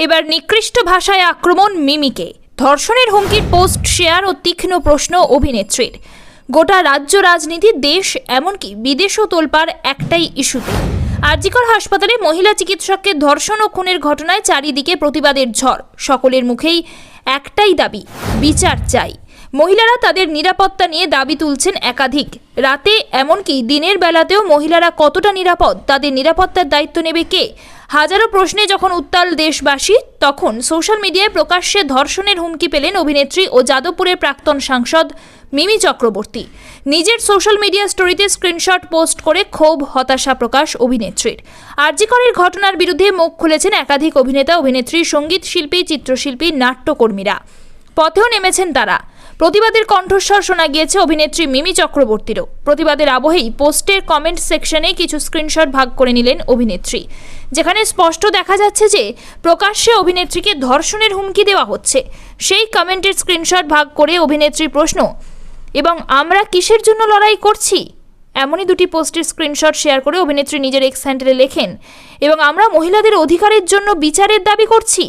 এবার নিকৃষ্ট ভাষায় আক্রমণ মিমিকে, ধর্ষণের হুমকির পোস্ট শেয়ার ও তীক্ষ্ণ প্রশ্ন অভিনেত্রীর। গোটা রাজ্য, রাজনীতি, দেশ, এমনকি বিদেশও তোলপাড় একটাই ইস্যুতে। আরজিকর হাসপাতালে মহিলা চিকিৎসককে ধর্ষণ ও খুনের ঘটনায় চারিদিকে প্রতিবাদের ঝড়। সকলের মুখেই একটাই দাবি, বিচার চাই। মহিলারা তাদের নিরাপত্তা নিয়ে দাবি তুলছেন একাধিক। রাতে এমনকি দিনের বেলাতেও মহিলারা কতটা নিরাপদ, তাদের নিরাপত্তার দায়িত্ব নেবে কে? হাজারো প্রশ্নে যখন উত্তাল দেশবাসী, তখন সোশ্যাল মিডিয়ায় প্রকাশ্যে ধর্ষণের হুমকি পেলেন অভিনেত্রী ও যাদবপুরের প্রাক্তন সাংসদ মিমি চক্রবর্তী। নিজের সোশ্যাল মিডিয়া স্টোরিতে স্ক্রিনশট পোস্ট করে ক্ষোভ, হতাশা প্রকাশ অভিনেত্রীর। আরজিকরের ঘটনার বিরুদ্ধে মুখ খুলেছেন একাধিক অভিনেতা, অভিনেত্রী, সঙ্গীত শিল্পী, চিত্রশিল্পী, নাট্যকর্মীরা। পথেও নেমেছেন তারা। প্রতিবাদের কণ্ঠস্বর শোনা গিয়েছে অভিনেত্রী মিমি চক্রবর্তীরও। প্রতিবাদের আবহেই পোস্টের কমেন্ট সেকশনে কিছু স্ক্রিনশট ভাগ করে নিলেন অভিনেত্রী, যেখানে স্পষ্ট দেখা যাচ্ছে যে প্রকাশ্যে অভিনেত্রীকে ধর্ষণের হুমকি দেওয়া হচ্ছে। সেই কমেন্টের স্ক্রিনশট ভাগ করে অভিনেত্রীর প্রশ্ন, এবং আমরা কিসের জন্য লড়াই করছি? এমনই দুটি পোস্টের স্ক্রিনশট শেয়ার করে অভিনেত্রী নিজের এক্স হ্যান্ডেলে লেখেন, এবং আমরা মহিলাদের অধিকারের জন্য বিচারের দাবি করছি।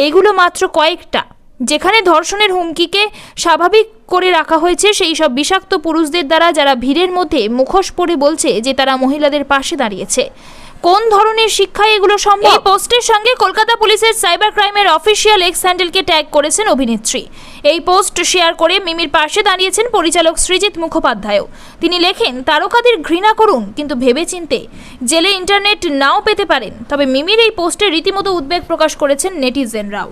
এগুলো মাত্র কয়েকটা, যেখানে ধর্ষণের হুমকিকে স্বাভাবিক করে রাখা হয়েছে সেই সব বিষাক্ত পুরুষদের দ্বারা, যারা ভিড়ের মধ্যে মুখোশ পরে বলছে যে তারা মহিলাদের পাশে দাঁড়িয়েছে। কোন ধরনের শিক্ষায় এগুলো সম্ভব? এই পোস্টের সঙ্গে কলকাতা পুলিশের সাইবার ক্রাইমের অফিসিয়াল এক্স হ্যান্ডেলকে ট্যাগ করেছেন অভিনেত্রী। এই পোস্ট শেয়ার করে মিমির পাশে দাঁড়িয়েছেন পরিচালক সৃজিত মুখোপাধ্যায়ও। তিনি লেখেন, তারকাদের ঘৃণা করুন, কিন্তু ভেবেচিন্তে। জেলে ইন্টারনেট নাও পেতে পারেন। তবে মিমির এই পোস্টে রীতিমতো উদ্বেগ প্রকাশ করেছেন নেটিজেনরাও।